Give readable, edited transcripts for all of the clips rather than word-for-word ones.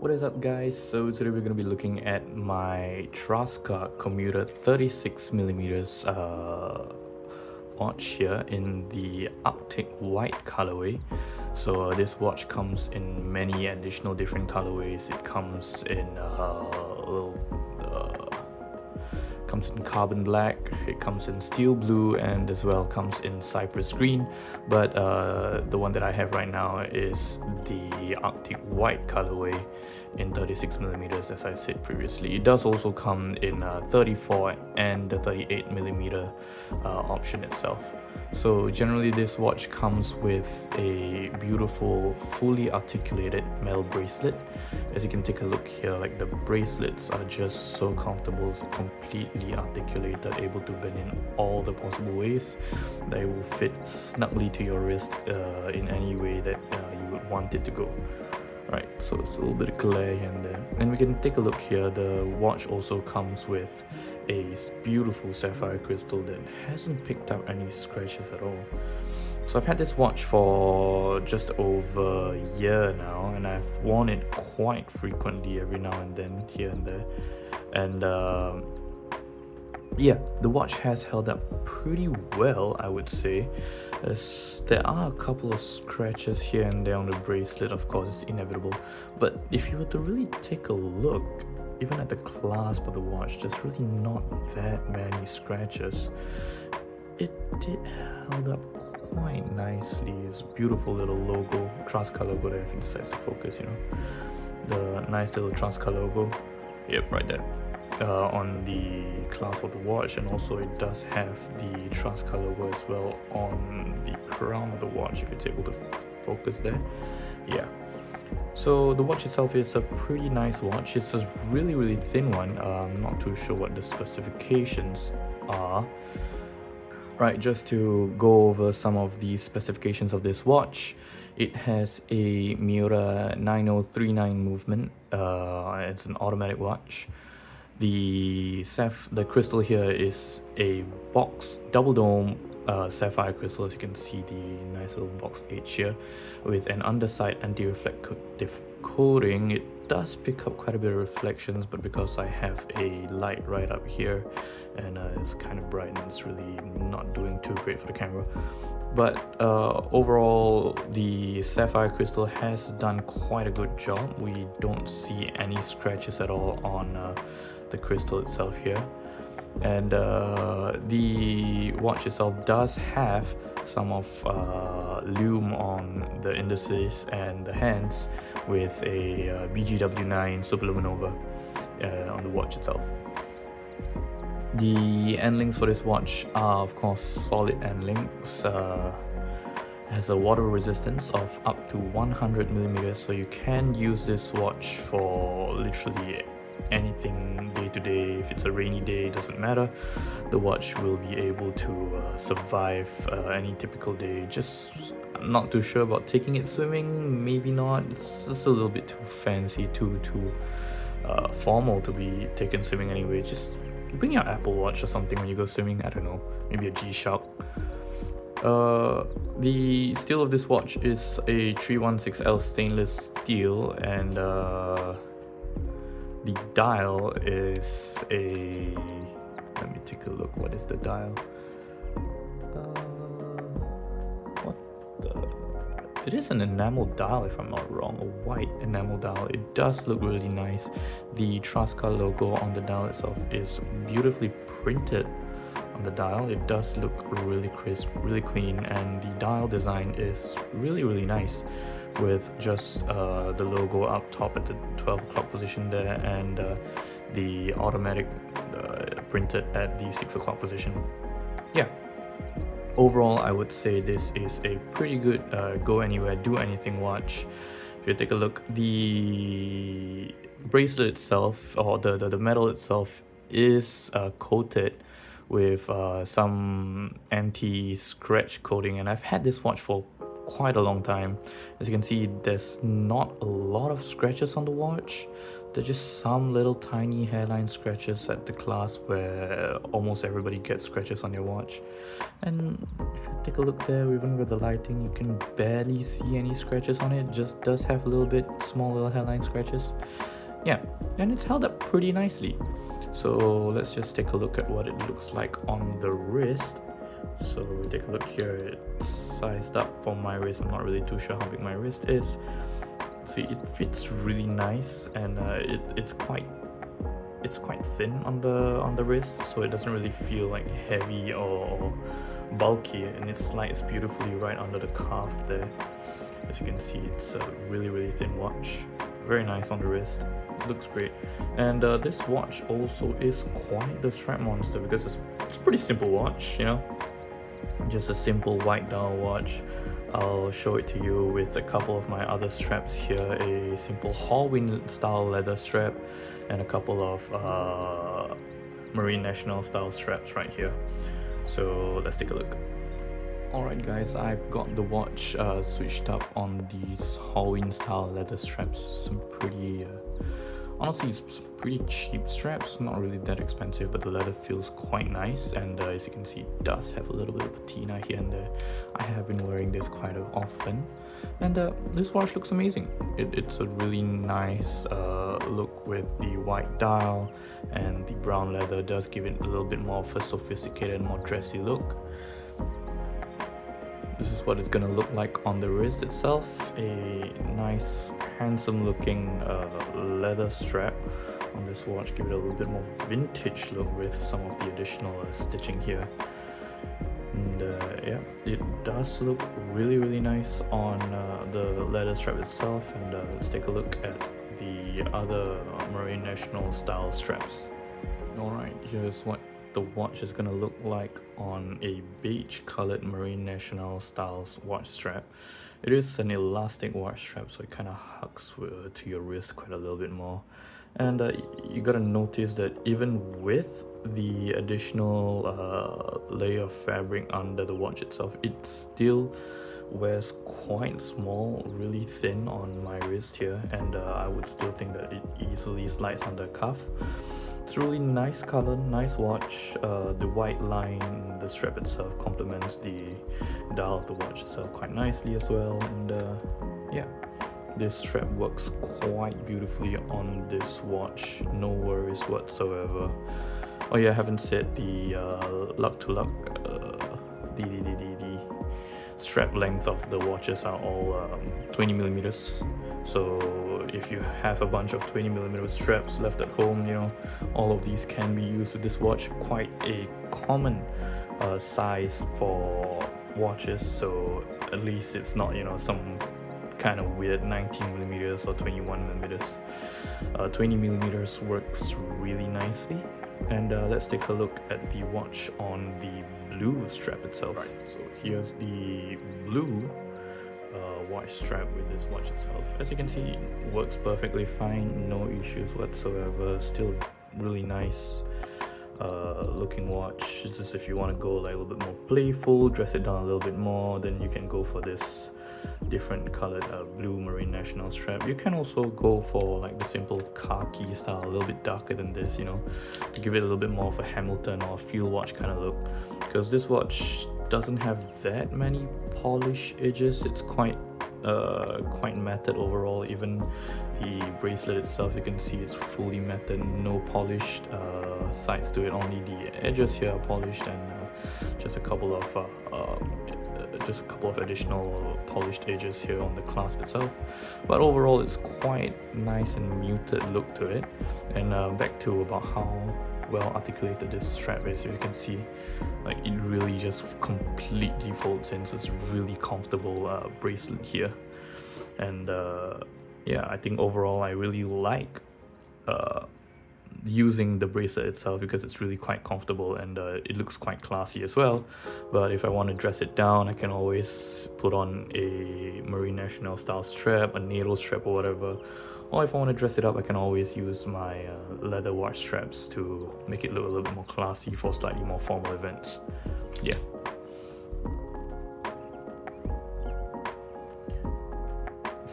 What is up, guys? So today we're going to be looking at my Traska Commuter 36mm watch here in the Arctic White colorway. So this watch comes in many additional different colorways. It comes in comes in carbon black, it comes in steel blue, and as well comes in cypress green. But the one that I have right now is the Arctic White colorway in 36mm, as I said previously. It does also come in 34 and the 38mm option itself. So generally this watch comes with a beautiful fully articulated metal bracelet. As you can take a look here, like the bracelets are just so comfortable, so completely articulated, able to bend in all the possible ways. They will fit snugly to your wrist in any way that you would want it to go. Right, so it's a little bit of glare here and there. And we can take a look here. The watch also comes with a beautiful sapphire crystal that hasn't picked up any scratches at all. So I've had this watch for just over a year now, and I've worn it quite frequently every now and then, here and there. And yeah, the watch has held up pretty well, I would say. There are a couple of scratches here and there on the bracelet, of course, it's inevitable. But if you were to really take a look, even at the clasp of the watch, there's really not that many scratches. It did held up quite nicely. It's a beautiful little logo, Traska logo there, if it decides to focus, you know. The nice little Traska logo, yep, right there. On the clasp of the watch, and also it does have the Traska logo as well on the crown of the watch, if it's able to focus there. Yeah, so the watch itself is a pretty nice watch. It's a really thin one. I'm not too sure what the specifications are. Right, just to go over some of the specifications of this watch. It has a Miura 9039 movement. It's an automatic watch. The crystal here is a box double dome sapphire crystal, as you can see the nice little box edge here, with an underside anti-reflective coating. It does pick up quite a bit of reflections, but because I have a light right up here and it's kind of bright and it's really not doing too great for the camera. But overall, the sapphire crystal has done quite a good job. We don't see any scratches at all on the crystal itself here. And the watch itself does have some of lume on the indices and the hands, with a BGW9 superluminova on the watch itself. The end links for this watch are, of course, solid end links. Has a water resistance of up to 100mm, so you can use this watch for literally anything day to day. If it's a rainy day, it doesn't matter, the watch will be able to survive any typical day. Just not too sure about taking it swimming, maybe not. It's just a little bit too fancy, too formal to be taken swimming anyway. Just bring your Apple Watch or something when you go swimming. I don't know, maybe a G-Shock. The steel of this watch is a 316L stainless steel, and the dial is a, let me take a look, what is the dial? It is an enamel dial, if I'm not wrong, a white enamel dial. It does look really nice. The Traska logo on the dial itself is beautifully printed on the dial. It does look really crisp, really clean, and the dial design is really nice, with just the logo up top at the 12 o'clock position there, and the automatic printed at the 6 o'clock position. Yeah, overall I would say this is a pretty good go anywhere, do anything watch. If you take a look, the bracelet itself, or the metal itself, is coated with some anti-scratch coating, and I've had this watch for quite a long time. As you can see, there's not a lot of scratches on the watch. They're just some little tiny hairline scratches at the clasp where almost everybody gets scratches on their watch. And if you take a look there, even with the lighting, you can barely see any scratches on it. It just does have a little bit small little hairline scratches. Yeah, and it's held up pretty nicely. So let's just take a look at what it looks like on the wrist. So take a look here, it's sized up for my wrist. I'm not really too sure how big my wrist is. See, it fits really nice, and it's quite thin on the wrist, so it doesn't really feel like heavy or bulky, and it slides beautifully right under the calf there. As you can see, it's a really thin watch, very nice on the wrist, looks great. And this watch also is quite the strap monster, because it's a pretty simple watch, you know, just a simple white dial watch. I'll show it to you with a couple of my other straps here, a simple Halloween style leather strap and a couple of Marine National style straps right here. So let's take a look. Alright guys, I've got the watch switched up on these Halloween style leather straps. Some pretty honestly, it's pretty cheap straps, not really that expensive, but the leather feels quite nice, and as you can see, it does have a little bit of patina here and there. I have been wearing this quite often, and this watch looks amazing. It's a really nice look with the white dial, and the brown leather does give it a little bit more of a sophisticated, more dressy look. This is what it's gonna look like on the wrist itself. A nice, handsome looking leather strap on this watch. Give it a little bit more vintage look with some of the additional stitching here. And yeah, it does look really nice on the leather strap itself. And let's take a look at the other Marine National style straps. Alright, here's what the watch is gonna look like on a beige colored Marine National styles watch strap. It is an elastic watch strap, so it kind of hugs to your wrist quite a little bit more. And you gotta notice that even with the additional layer of fabric under the watch itself, it still wears quite small, really thin on my wrist here, and I would still think that it easily slides under the cuff. It's really nice color, nice watch. The white line, the strap itself complements the dial of the watch itself quite nicely as well. And yeah, this strap works quite beautifully on this watch, no worries whatsoever. Oh yeah, I haven't said the lug to lug, the strap length of the watches are all 20 millimeters. So if you have a bunch of 20mm straps left at home, you know, all of these can be used with this watch. Quite a common size for watches, so at least it's not, you know, some kind of weird 19mm or 21mm. 20mm works really nicely. And let's take a look at the watch on the blue strap itself. Right, so here's the blue watch strap with this watch itself. As you can see, it works perfectly fine, no issues whatsoever. Still really nice looking watch. It's just if you want to go like a little bit more playful, dress it down a little bit more, then you can go for this different colored blue Marine National strap. You can also go for like the simple khaki style, a little bit darker than this, you know, to give it a little bit more of a Hamilton or a field watch kind of look, because this watch doesn't have that many polished edges. It's quite matte overall. Even the bracelet itself, you can see it's fully matte, no polished sides to it, only the edges here are polished, and just a couple of additional polished edges here on the clasp itself. But overall, it's quite nice and muted look to it. And back to about how well articulated this strap is. You can see, like, it really just completely folds in, so it's really comfortable bracelet here. And yeah, I think overall I really like using the bracelet itself, because it's really quite comfortable, and it looks quite classy as well. But if I want to dress it down, I can always put on a Marine National style strap, a NATO strap or whatever. Or if I want to dress it up, I can always use my leather watch straps to make it look a little bit more classy for slightly more formal events. Yeah.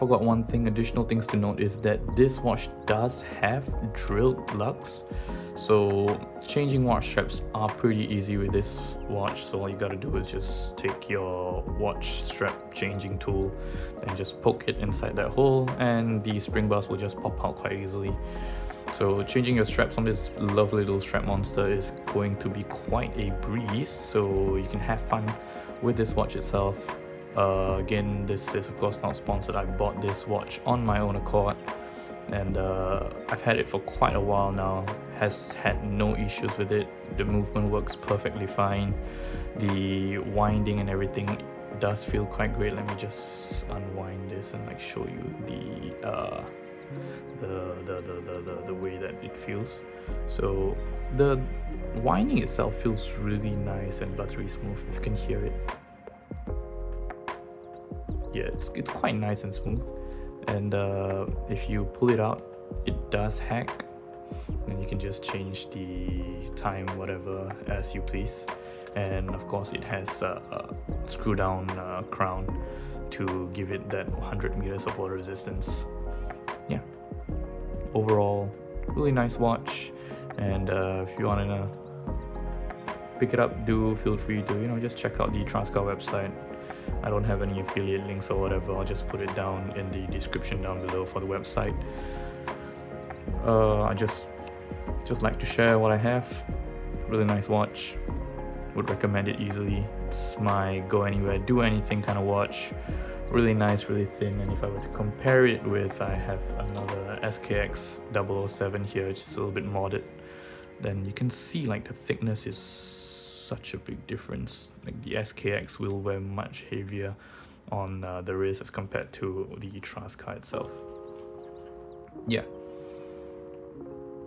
forgot one thing. Additional things to note is that this watch does have drilled lugs, so changing watch straps are pretty easy with this watch. So all you gotta do is just take your watch strap changing tool and just poke it inside that hole, and the spring bars will just pop out quite easily. So changing your straps on this lovely little strap monster is going to be quite a breeze, so you can have fun with this watch itself. Again, this is of course not sponsored. I bought this watch on my own accord, and I've had it for quite a while now. Has had no issues with it. The movement works perfectly fine. The winding and everything does feel quite great. Let me just unwind this and like show you the way that it feels. So the winding itself feels really nice and buttery smooth, if you can hear it. Yeah, it's quite nice and smooth, and if you pull it out, it does hack, and you can just change the time whatever as you please. And of course it has a screw down crown to give it that 100 meters of water resistance. Yeah, overall really nice watch, and if you want to pick it up, do feel free to just check out the Traska website. I don't have any affiliate links or whatever. I'll just put it down in the description down below for the website. I just like to share what I have. Really nice watch, would recommend it easily. It's my go anywhere, do anything kind of watch. Really nice, really thin, and if I were to compare it with, I have another SKX 007 here, which is a little bit modded, then you can see like the thickness is such a big difference. Like the SKX will wear much heavier on the wrist as compared to the Traska itself. Yeah,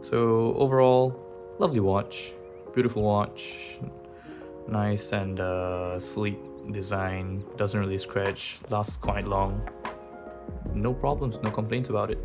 so overall lovely watch, beautiful watch, nice and sleek design, doesn't really scratch, lasts quite long, no problems, no complaints about it.